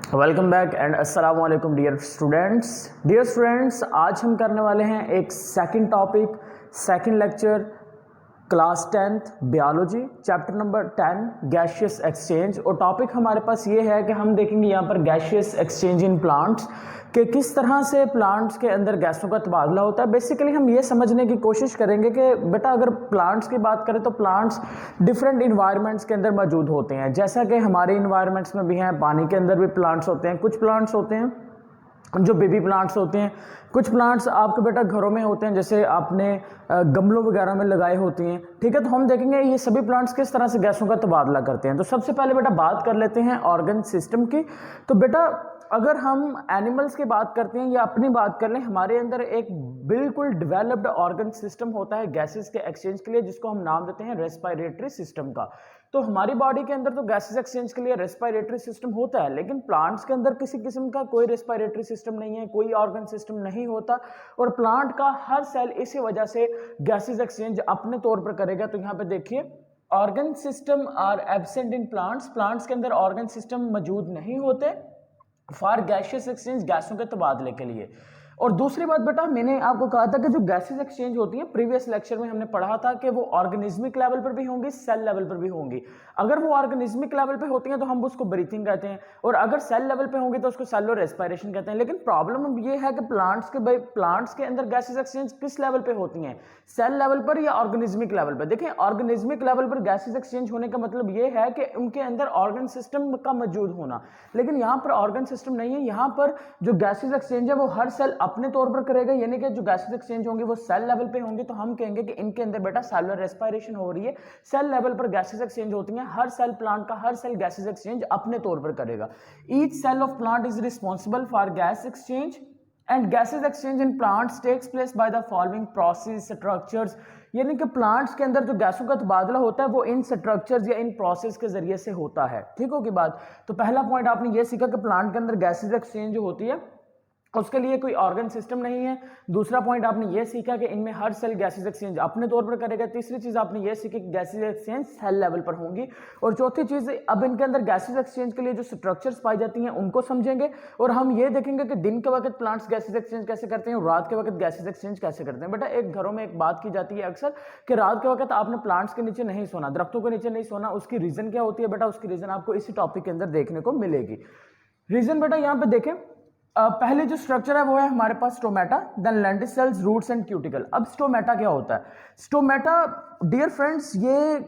Welcome back and अस्सलाम वालेकुम dear students, आज हम करने वाले हैं एक second topic, second lecture, class 10th biology, chapter number 10 gaseous exchange. और टॉपिक हमारे पास ये है कि हम देखेंगे यहाँ पर गैसियस एक्सचेंज इन प्लांट्स कि किस तरह से प्लांट्स के अंदर गैसों का तबादला होता है। बेसिकली हम ये समझने की कोशिश करेंगे कि बेटा अगर प्लांट्स की बात करें तो प्लांट्स डिफरेंट इन्वायरमेंट्स के अंदर मौजूद होते हैं, जैसा कि हमारे इन्वायरमेंट्स में भी हैं, पानी के अंदर भी प्लांट्स होते हैं, कुछ प्लांट्स होते हैं जो बेबी प्लांट्स होते हैं, कुछ प्लांट्स आपके बेटा घरों में होते हैं जैसे आपने गमलों वगैरह में लगाए होती हैं। ठीक है, तो हम देखेंगे ये सभी प्लांट्स किस तरह से गैसों का तबादला करते हैं। तो सबसे पहले बेटा बात कर लेते हैं ऑर्गन सिस्टम की। तो बेटा अगर हम एनिमल्स की बात करते हैं या अपनी बात कर लें, हमारे अंदर एक बिल्कुल डेवलप्ड ऑर्गन सिस्टम होता है गैसेस के एक्सचेंज के लिए, जिसको हम नाम देते हैं रेस्पिरेटरी सिस्टम का। तो हमारी बॉडी के अंदर तो गैसेस एक्सचेंज के लिए रेस्पिरेटरी सिस्टम होता है, लेकिन प्लांट्स के अंदर किसी किस्म का कोई रेस्पिरेटरी सिस्टम नहीं है, कोई ऑर्गन सिस्टम नहीं होता। और प्लांट का हर सेल इसी वजह से गैसेस एक्सचेंज अपने तौर पर करेगा। तो यहाँ पे देखिए, organ system are absent in plants, plants के अंदर ऑर्गन सिस्टम मौजूद नहीं होते फॉर गैसियस एक्सचेंज, गैसों के तबादले के लिए। और दूसरी बात बेटा, मैंने आपको कहा था कि जो गैसेस एक्सचेंज होती है प्रीवियस लेक्चर में हमने पढ़ा था कि वो ऑर्गेनिज्मिक लेवल पर भी होंगी, सेल लेवल पर भी होंगी। अगर वो ऑर्गेनिज्मिक लेवल पे होती हैं तो हम उसको ब्रीथिंग कहते हैं, और अगर सेल लेवल पे होंगी तो उसको सेलुलर रेस्पिरेशन कहते हैं। लेकिन प्रॉब्लम ये है कि प्लांट्स के अंदर गैसेस एक्सचेंज किस लेवल पे होती हैं, सेल लेवल पर या ऑर्गेनिज्मिक लेवल पर। देखिए, ऑर्गेनिज्मिक लेवल पर गैसेस एक्सचेंज होने का मतलब ये है कि उनके अंदर ऑर्गन सिस्टम का मौजूद होना, लेकिन यहाँ पर ऑर्गन सिस्टम नहीं है। यहाँ पर जो गैसेस एक्सचेंज है वो हर सेल अपने तौर पर करेगा, यानी कि जो गैसेस एक्सचेंज होंगे वो सेल लेवल पे होंगे। तो हम कहेंगे कि इनके अंदर बेटा सेलुलर रेस्पिरेशन हो रही है, सेल लेवल पर गैसेस एक्सचेंज होती हैं। हर सेल, प्लांट का हर सेल गैसेस एक्सचेंज अपने तौर पर करेगा। Each cell of plant is responsible for gas exchange and gases exchange in plants takes place by the following process structures. यानी कि प्लांट्स के अंदर जो गैसों का तबादला होता है वो इन स्ट्रक्चर्स या इन प्रोसेस के जरिए से होता है। ठीक होगी बात। तो पहला पॉइंट आपने ये सीखा कि प्लांट के अंदर गैसेस एक्सचेंज जो होती है उसके लिए कोई ऑर्गन सिस्टम नहीं है। दूसरा पॉइंट आपने ये सीखा कि इनमें हर सेल गैसेस एक्सचेंज अपने तौर पर करेगा। तीसरी चीज आपने ये सीखी कि गैसेस एक्सचेंज सेल लेवल पर होंगी। और चौथी चीज, अब इनके अंदर गैसेस एक्सचेंज के लिए जो स्ट्रक्चर्स पाई जाती हैं उनको समझेंगे, और हम ये देखेंगे कि दिन के वक्त प्लांट्स गैसेस एक्सचेंज कैसे करते हैं और रात के वक्त गैसेस एक्सचेंज कैसे करते हैं। बेटा एक घरों में एक बात की जाती है अक्सर कि रात के वक्त आपने प्लांट्स के नीचे नहीं सोना, दरख्तों के नीचे नहीं सोना। उसकी रीजन क्या होती है बेटा? उसकी रीजन आपको इसी टॉपिक के अंदर देखने को मिलेगी। रीजन बेटा यहाँ पे देखें, पहले जो स्ट्रक्चर है वो है हमारे पास stomata, then lenticels, roots and cuticle. अब स्टोमेटा क्या होता है? स्टोमेटा डियर फ्रेंड्स ये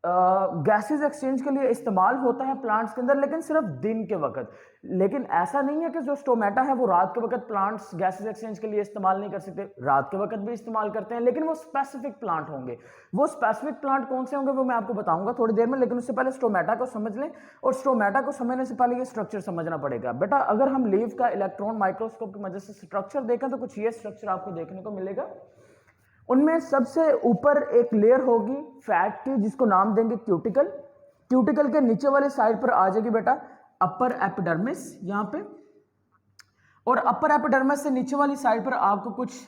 गैसेस एक्सचेंज के लिए इस्तेमाल होता है प्लांट्स के अंदर, लेकिन सिर्फ दिन के वक्त। लेकिन ऐसा नहीं है कि जो स्टोमेटा है वो रात के वक्त प्लांट्स गैसेस एक्सचेंज के लिए इस्तेमाल नहीं कर सकते, रात के वक्त भी इस्तेमाल करते हैं, लेकिन वो स्पेसिफिक प्लांट होंगे। वो स्पेसिफिक प्लांट कौन से होंगे वो मैं आपको बताऊंगा थोड़ी देर में, लेकिन उससे पहले स्टोमेटा को समझ लें। और स्टोमेटा को समझने से पहले ये स्ट्रक्चर समझना पड़ेगा। बेटा अगर हम लीव का इलेक्ट्रॉन माइक्रोस्कोप की मदद से स्ट्रक्चर देखें तो कुछ ये स्ट्रक्चर आपको देखने को मिलेगा। उनमें सबसे ऊपर एक लेयर होगी फैट की, जिसको नाम देंगे क्यूटिकल। क्यूटिकल के नीचे वाली साइड पर आ जाएगी बेटा अपर एपिडर्मिस यहाँ पे, और अपर एपिडर्मिस से नीचे वाली साइड पर आपको कुछ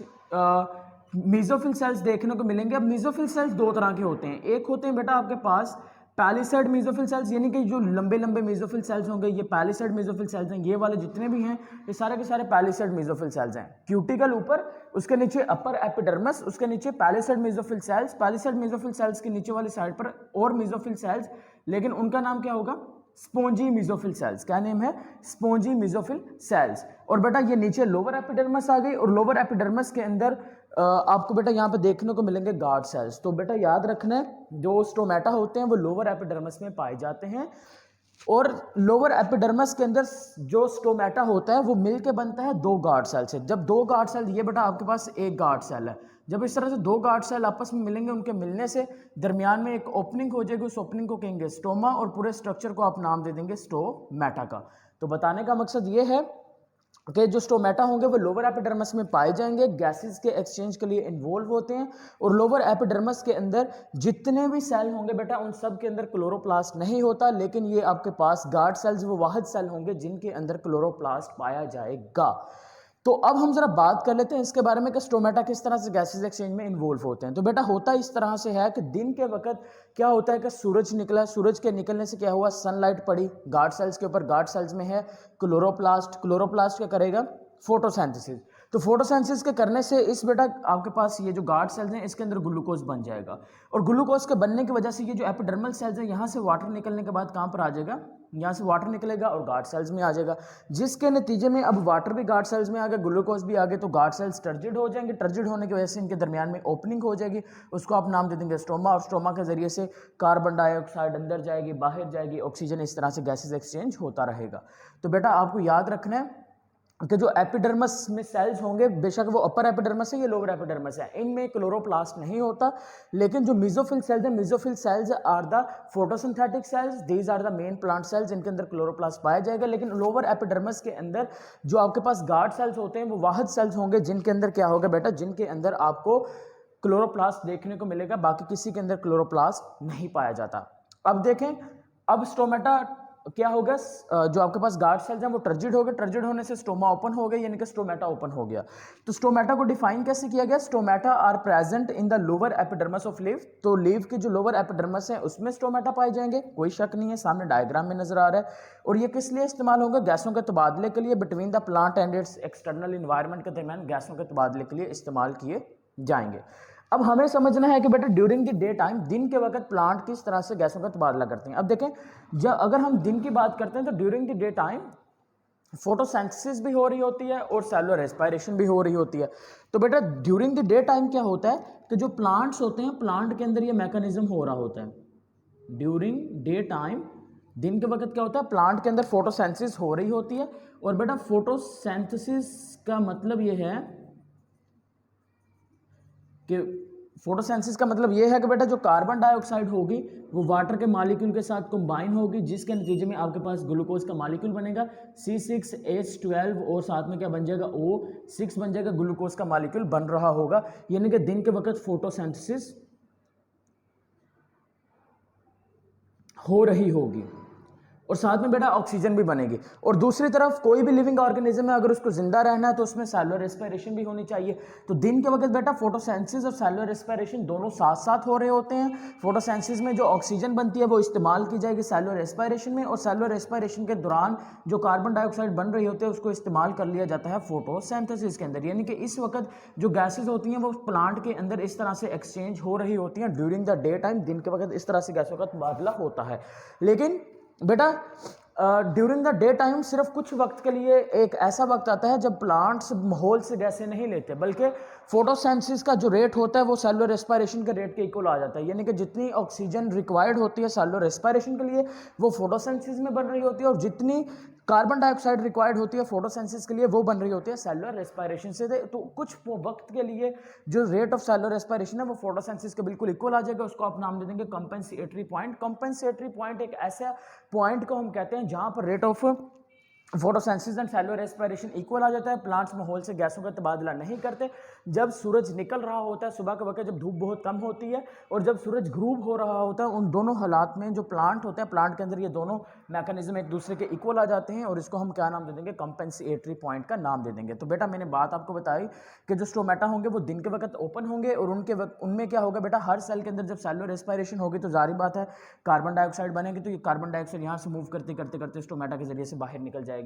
मेसोफिल सेल्स देखने को मिलेंगे। अब मेसोफिल सेल्स दो तरह के होते हैं। एक होते हैं बेटा आपके पास पैलिसेड मेसोफिल सेल्स, यानी कि जो लंबे लंबे मेसोफिल सेल्स होंगे ये पैलिसेड मेसोफिल सेल्स हैं। ये वाले जितने भी हैं ये सारे के सारे पैलिसेड मेसोफिल सेल्स हैं। क्यूटिकल ऊपर, उसके नीचे अपर एपिडर्मिस, उसके नीचे palisade mesophyll cells. Palisade mesophyll cells के नीचे वाली साइड पर और मेसोफिल सेल्स, लेकिन उनका नाम क्या होगा? Spongy mesophyll cells. क्या नेम है? Spongy mesophyll cells. और बेटा ये नीचे लोअर एपिडर्मिस आ गई, और लोअर एपिडर्मिस के अंदर आपको बेटा यहाँ पे देखने को मिलेंगे गार्ड सेल्स। तो बेटा याद रखना है, जो स्टोमेटा होते हैं वो लोअर एपिडर्मिस में पाए जाते हैं, और लोअर एपिडर्मिस के अंदर जो स्टोमेटा होता है वो मिलके बनता है दो गार्ड सेल से। जब दो गार्ड सेल, ये बेटा आपके पास एक गार्ड सेल है, जब इस तरह से दो गार्ड सेल आपस में मिलेंगे, उनके मिलने से दरमियान में एक ओपनिंग हो जाएगी, उस ओपनिंग को कहेंगे स्टोमा, और पूरे स्ट्रक्चर को आप नाम दे देंगे स्टोमेटा का। तो बताने का मकसद ये है कि जो स्टोमेटा होंगे वो लोअर एपिडर्मिस में पाए जाएंगे, गैसेस के एक्सचेंज के लिए इन्वॉल्व होते हैं। और लोअर एपिडर्मिस के अंदर जितने भी सेल होंगे बेटा उन सब के अंदर क्लोरोप्लास्ट नहीं होता, लेकिन ये आपके पास गार्ड सेल्स वो वाहिद सेल होंगे जिनके अंदर क्लोरोप्लास्ट पाया जाएगा। तो अब हम जरा बात कर लेते हैं इसके बारे में कि स्टोमेटा किस तरह से गैसेज एक्सचेंज में इन्वॉल्व होते हैं। तो बेटा होता इस तरह से है कि दिन के वक्त क्या होता है कि सूरज निकला, सूरज के निकलने से क्या हुआ, सनलाइट पड़ी गार्ड सेल्स के ऊपर। गार्ड सेल्स में है क्लोरोप्लास्ट, क्लोरोप्लास्ट क्या करेगा, फोटोसिंथेसिस। तो फोटोसिंथेसिस के करने से इस बेटा आपके पास ये जो गार्ड सेल्स हैं इसके अंदर ग्लूकोज बन जाएगा, और ग्लूकोज के बनने की वजह से ये जो एपिडर्मल सेल्स हैं यहाँ से वाटर निकलने के बाद कहाँ पर आ जाएगा, यहाँ से वाटर निकलेगा और गार्ड सेल्स में आ जाएगा, जिसके नतीजे में अब वाटर भी गार्ड सेल्स में आ गया, ग्लूकोज भी आ गए, तो गार्ड सेल्स टर्जिड हो जाएंगे। टर्जिड होने की वजह से इनके दरमियान में ओपनिंग हो जाएगी, उसको आप नाम दे देंगे स्टोमा, और स्टोमा के जरिए से कार्बन डाइऑक्साइड अंदर जाएगी, बाहर जाएगी, ऑक्सीजन, इस तरह से गैसेज एक्सचेंज होता रहेगा। तो बेटा आपको याद रखना है कि जो एपिडर्मस में सेल्स होंगे, बेशक वो अपर एपिडर्मस है या लोअर एपिडर्मस है, इनमें क्लोरोप्लास्ट नहीं होता, लेकिन जो मेसोफिल सेल्स हैं, mesophyll cells are the photosynthetic cells, these are the main plant cells, इनके अंदर क्लोरोप्लास्ट पाया जाएगा। लेकिन लोअर एपिडर्मस के अंदर जो आपके पास गार्ड सेल्स होते हैं वो वाहद सेल्स होंगे, जिनके अंदर क्या होगा बेटा, जिनके अंदर आपको क्लोरोप्लास्ट देखने को मिलेगा, बाकी किसी के अंदर क्लोरोप्लास्ट नहीं पाया जाता। अब देखें, अब स्टोमेटा क्या होगा, जो आपके पास गार्ड सेल्स हैं वो टर्जिड हो गए, टर्जिड होने से स्टोमा ओपन हो गया, यानी कि स्टोमेटा ओपन हो गया। तो स्टोमेटा को डिफाइन कैसे किया गया, stomata are present in the lower epidermis of leaf. तो लीफ की जो लोअर एपिडर्मस है उसमें स्टोमेटा पाए जाएंगे, कोई शक नहीं है, सामने डायग्राम में नजर आ रहा है। और ये किस लिए इस्तेमाल होगा, गैसों के तबादले के लिए, between the plant and it's external environment के दरमियान गैसों के तबादले के लिए इस्तेमाल किए जाएंगे। अब हमें समझना है कि बेटा ड्यूरिंग द डे टाइम, दिन के वक्त प्लांट किस तरह से गैसों का तबादला करते हैं। अब देखें, जब अगर हम दिन की बात करते हैं तो during the day time photosynthesis भी हो रही होती है और सेलुलर रेस्पिरेशन भी हो रही होती है। तो बेटा ड्यूरिंग द डे टाइम क्या होता है कि जो प्लांट्स होते हैं, प्लांट के अंदर ये मैकेनिज्म हो रहा होता है। ड्यूरिंग डे टाइम, दिन के वक्त क्या होता है, प्लांट के अंदर फोटोसिंथेसिस हो रही होती है। और बेटा फोटोसिंथेसिस का मतलब ये है कि फोटोसिंथेसिस का मतलब ये है कि बेटा जो कार्बन डाइऑक्साइड होगी वो वाटर के मॉलिक्यूल के साथ कंबाइन होगी, जिसके नतीजे में आपके पास ग्लूकोज का मॉलिक्यूल बनेगा C6H12, और साथ में क्या बन जाएगा, O6 बन जाएगा, ग्लूकोज का मॉलिक्यूल बन रहा होगा। यानी कि दिन के वक्त फोटोसिंथेसिस हो रही होगी, और साथ में बेटा ऑक्सीजन भी बनेगी। और दूसरी तरफ कोई भी लिविंग ऑर्गेनिज्म है, अगर उसको जिंदा रहना है तो उसमें सेलुलर रेस्पिरेशन भी होनी चाहिए। तो दिन के वक्त बेटा फोटोसिंथेसिस और सेलुलर रेस्पिरेशन दोनों साथ साथ हो रहे होते हैं। फोटोसिंथेसिस में जो ऑक्सीजन बनती है वो इस्तेमाल की जाएगी सेलुलर रेस्पिरेशन में, और सेलुलर रेस्पिरेशन के दौरान जो कार्बन डाइऑक्साइड बन रही होती है उसको इस्तेमाल कर लिया जाता है फोटोसिंथेसिस के अंदर। यानी कि इस वक्त जो गैसेज होती हैं वो प्लांट के अंदर इस तरह से एक्सचेंज हो रही होती हैं ड्यूरिंग द डे टाइम, दिन के वक्त इस तरह से गैसों का तबादला होता है। लेकिन बेटा ड्यूरिंग द डे टाइम सिर्फ कुछ वक्त के लिए एक ऐसा वक्त आता है जब प्लांट्स माहौल से गैसें नहीं लेते, बल्कि फोटोसिंथेसिस का जो रेट होता है वो सेलुलर रेस्पिरेशन के रेट के इक्वल आ जाता है। यानी कि जितनी ऑक्सीजन रिक्वायर्ड होती है सेलुलर रेस्पिरेशन के लिए वो फोटोसिंथेसिस में बन रही होती है, और जितनी कार्बन डाइऑक्साइड रिक्वायर्ड होती है फोटोसिंथेसिस के लिए वो बन रही होती है सेलुलर रेस्पिरेशन से। तो कुछ वक्त के लिए जो रेट ऑफ सेलुलर रेस्पिरेशन है वो फोटोसिंथेसिस के बिल्कुल इक्वल आ जाएगा, उसको आप नाम दे देंगे कंपेंसेटरी पॉइंट। कंपेंसेटरी पॉइंट एक ऐसा पॉइंट को हम कहते हैं जहां पर rate of photosynthesis and cellular respiration equal आ जाता है। प्लांट्स माहौल से गैसों का तबादला नहीं करते। जब सूरज निकल रहा होता है सुबह के वक्त, जब धूप बहुत कम होती है, और जब सूरज ग्रूब हो रहा होता है, उन दोनों हालात में जो प्लांट होते हैं, प्लांट के अंदर ये दोनों मैकेनिज्म एक दूसरे के इक्वल आ जाते हैं, और इसको हम क्या नाम दे देंगे, कंपेंसेटरी पॉइंट का नाम दे देंगे। तो बेटा मैंने बात आपको बताई कि जो स्टोमेटा होंगे वो दिन के वक्त ओपन होंगे, और उनमें क्या होगा बेटा, हर सेल के अंदर जब सेलुलर रेस्पिरेशन होगी तो जारी बात है कार्बन डाइऑक्साइड बनेगी, तो ये कार्बन डाइऑक्साइड यहाँ से मूव करते करते करते स्टोमेटा के जरिए से बाहर निकल जाएगी।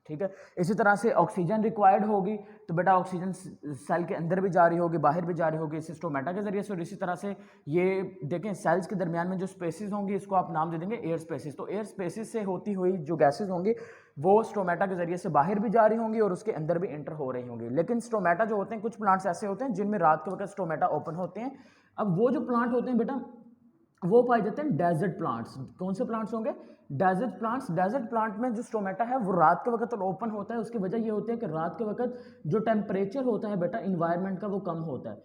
ठीक है, इसी तरह से ऑक्सीजन रिक्वायर्ड होगी तो बेटा ऑक्सीजन सेल के अंदर भी जारी होगी, बाहर भी जारी होगी, इस स्टोमेटा के जरिए से। और इसी तरह से ये देखें सेल्स के दरमियान में जो स्पेसिस होंगी इसको आप नाम दे देंगे एयर स्पेसिस। तो एयर स्पेसिस से होती हुई जो गैसेज होंगी वो स्टोमेटा के जरिए से बाहर भी जारी होंगी और उसके अंदर भी एंटर हो रही होंगी। लेकिन स्टोमेटा जो होते हैं, कुछ प्लांट्स ऐसे होते हैं जिनमें रात के वक्त स्टोमेटा ओपन होते हैं। अब वो जो प्लांट होते हैं बेटा वो पाए जाते हैं डेजर्ट प्लांट्स। कौन से प्लांट्स होंगे, डेजर्ट प्लांट्स। डेजर्ट प्लांट में जो स्टोमेटा है वो रात के वक्त ओपन होता है। उसकी वजह ये होती है कि रात के वक्त जो टेम्परेचर होता है बेटा इन्वायरमेंट का वो कम होता है।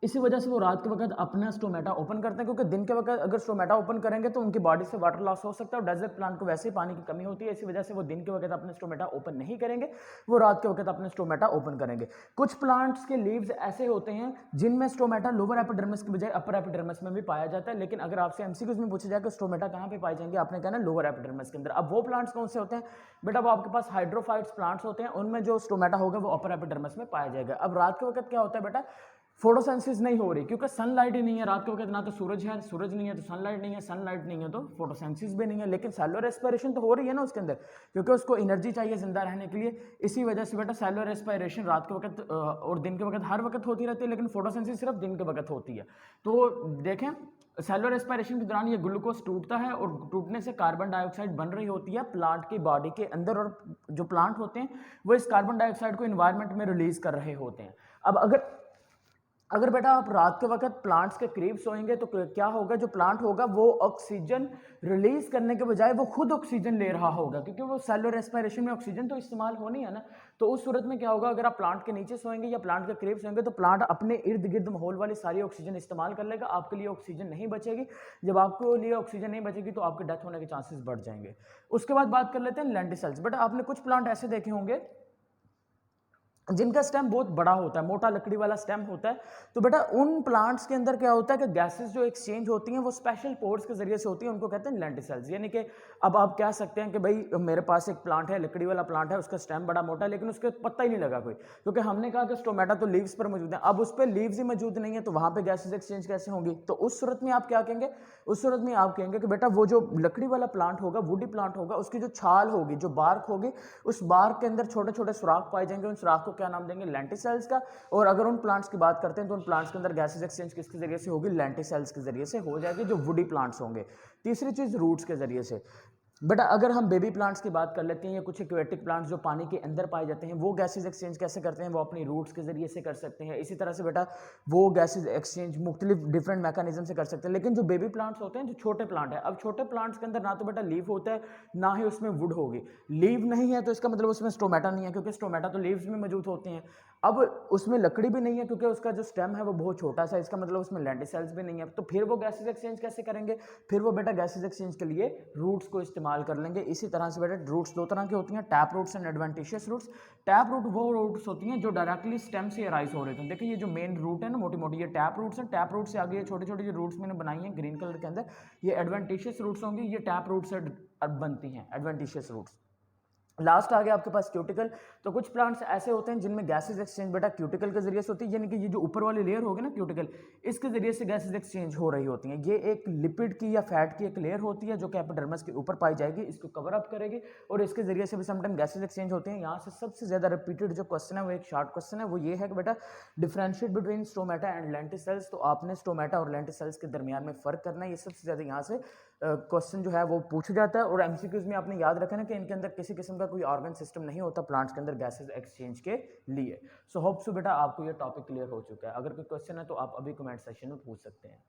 इसी वजह से वो रात के वक्त अपना स्टोमेटा ओपन करते हैं, क्योंकि दिन के वक्त अगर स्टोमेटा ओपन करेंगे तो उनकी बॉडी से वाटर लॉस हो सकता है और डेजर्ट प्लांट को वैसे ही पानी की कमी होती है। इसी वजह से वो दिन के वक्त अपने स्टोमेटा ओपन नहीं करेंगे, वो रात के वक्त अपने स्टोमेटा ओपन करेंगे। कुछ प्लांट्स के लीव्स ऐसे होते हैं जिनमें स्टोमेटा लोअर एपिडर्मिस के बजाय अपर एपिडर्मिस में भी पाया जाता है। लेकिन अगर आपसे एमसीक्यूज में पूछा जाए कि स्टोमेटा कहाँ पे पाए जाएंगे, आपने कहना लोअर एपिडर्मिस के अंदर। अब वो प्लांट्स कौन से होते हैं बेटा, वो आपके पास हाइड्रोफाइट्स प्लांट्स होते हैं, उनमें जो स्टोमेटा होगा वो अपर एपिडर्मिस में पाया जाएगा। अब रात के वक्त क्या होता है बेटा, फोटोसेंसिस नहीं हो रही, क्योंकि सनलाइट ही नहीं है रात के वक्त, ना तो सूरज है, सूरज नहीं है तो सनलाइट नहीं है, सनलाइट नहीं है तो फोटोसेंसिस भी नहीं है। लेकिन सेलुलर रेस्पिरेशन तो हो रही है ना उसके अंदर, क्योंकि उसको एनर्जी चाहिए जिंदा रहने के लिए। इसी वजह से बेटा सेलुलर रेस्पिरेशन रात के वक्त और दिन के वक्त हर वक्त होती रहती है, लेकिन फोटोसेंसिस सिर्फ दिन के वक्त होती है। तो देखें, सेलुलर रेस्पिरेशन के दौरान ये ग्लूकोज टूटता है और टूटने से कार्बन डाइऑक्साइड बन रही होती है प्लांट की बॉडी के अंदर, और जो प्लांट होते हैं वो इस कार्बन डाइऑक्साइड को इन्वायरमेंट में रिलीज कर रहे होते हैं। अब अगर बेटा आप रात के वक्त प्लांट्स के करीब सोएंगे तो क्या होगा, जो प्लांट होगा वो ऑक्सीजन रिलीज करने के बजाय वो खुद ऑक्सीजन ले रहा होगा, क्योंकि वो सेलुलर रेस्पिरेशन में ऑक्सीजन तो इस्तेमाल होनी है ना। तो उस सूरत में क्या होगा, अगर आप प्लांट के नीचे सोएंगे या प्लांट के करीब सोएंगे तो प्लांट अपने इर्द गिर्द माहौल वाली सारी ऑक्सीजन इस्तेमाल कर लेगा, आपके लिए ऑक्सीजन नहीं बचेगी। जब आपके लिए ऑक्सीजन नहीं बचेगी तो आपके डेथ होने के चांसेस बढ़ जाएंगे। उसके बाद बात कर लेते हैं लेंटिसेल्स। बेटा आपने कुछ प्लांट ऐसे देखे होंगे जिनका स्टेम बहुत बड़ा होता है, मोटा लकड़ी वाला स्टेम होता है। तो बेटा उन प्लांट्स के अंदर क्या होता है कि गैसेस जो एक्सचेंज होती हैं वो स्पेशल पोर्स के जरिए से होती हैं, उनको कहते हैं लेंटिसेल्स। यानी कि अब आप कह सकते हैं कि भाई मेरे पास एक प्लांट है, लकड़ी वाला प्लांट है, उसका स्टेम बड़ा मोटा है, लेकिन उसके पत्ता ही नहीं लगा कोई, क्योंकि हमने कहा कि स्टोमेटा तो लीव्स पर मौजूद है। अब उस पर लीव्स ही मौजूद नहीं है तो वहां पर गैसेज एक्सचेंज कैसे होंगी। तो उस सूरत में आप क्या कहेंगे, उस सूरत में आप कहेंगे कि बेटा वो जो लकड़ी वाला प्लांट होगा, वुडी प्लांट होगा, उसकी जो छाल होगी, जो बार्क होगी, उस बार्क के अंदर छोटे छोटे सुराख पाए जाएंगे। उन सुराख को क्या नाम देंगे, लेंटिसेल्स का। और अगर उन प्लांट्स की बात करते हैं तो उन प्लांट्स के अंदर गैसेज एक्सचेंज किसके जरिए से होगी, लेंटिसेल्स के जरिए से हो जाएगी, जो वुडी प्लांट्स होंगे। तीसरी चीज रूट्स के जरिए से। बेटा अगर हम बेबी प्लांट्स की बात कर लेते हैं या कुछ एक्वेटिक प्लांट्स जो पानी के अंदर पाए जाते हैं, वो गैसेज एक्सचेंज कैसे करते हैं, वो अपनी रूट्स के जरिए से कर सकते हैं। इसी तरह से बेटा वो गैसेज एक्सचेंज मुख्तलिफ डिफरेंट मैकेनिज्म से कर सकते हैं। लेकिन जो बेबी प्लांट्स होते हैं, जो छोटे प्लांट है, अब छोटे प्लांट्स के अंदर ना तो बेटा लीव होता है, ना ही उसमें वुड होगी। लीव नहीं है तो इसका मतलब उसमें स्टोमेटा नहीं है, क्योंकि स्टोमेटा तो लीव्स में मौजूद होते हैं। अब उसमें लकड़ी भी नहीं है क्योंकि उसका जो स्टेम है वो बहुत छोटा सा, इसका मतलब उसमें लेंटिसेल्स भी नहीं है। तो फिर वो गैसेज एक्सचेंज कैसे करेंगे, फिर वो बेटा गैसेज एक्सचेंज के लिए रूट्स को इस्तेमाल कर लेंगे। इसी तरह से बेटा रूट्स दो तरह की होती हैं, tap roots and adventitious roots. Tap root वो रूट्स होती हैं जो डायरेक्टली स्टेम से अराइज हो रहे थे। देखिए ये जो मेन रूट है ना, मोटी मोटी, ये टैप रूट्स हैं। टैप रूट से आगे ये छोटी छोटी जो रूट्स मैंने बनाई हैं ग्रीन कलर के अंदर, ये एडवेंटिशियस रूट्स होंगी, ये टैप रूट से बनती हैं, एडवेंटिशियस रूट्स। लास्ट आ गया आपके पास क्यूटिकल। तो कुछ प्लांट्स ऐसे होते हैं जिनमें गैसेज एक्सचेंज बेटा क्यूटिकल के जरिए से होती है, यानी कि ये जो ऊपर वाली लेयर होगी ना क्यूटिकल, इसके जरिए से गैसेज एक्सचेंज हो रही होती हैं। ये एक लिपिड की या फैट की एक लेयर होती है जो कि एपिडर्मिस के ऊपर पाई जाएगी, इसको कवर अप करेगी और इसके जरिए से भी समटाइम गैसेज एक्सचेंज होते हैं। यहाँ से सबसे ज्यादा रिपीटेड जो क्वेश्चन है वो एक शॉर्ट क्वेश्चन है, वो ये है कि बेटा differentiate between stomata and lenticels. तो आपने स्टोमेटा और लेंटिसेल्स के दरमियान में फर्क करना है, ये सबसे ज्यादा यहाँ से क्वेश्चन जो है वो पूछा जाता है। और एमसीक्यूज में आपने याद रखना कि इनके अंदर किसी किस्म का कोई ऑर्गन सिस्टम नहीं होता प्लांट्स के अंदर गैसेज एक्सचेंज के लिए। सो होप सो बेटा आपको ये टॉपिक क्लियर हो चुका है। अगर कोई क्वेश्चन है तो आप अभी कमेंट सेक्शन में पूछ सकते हैं।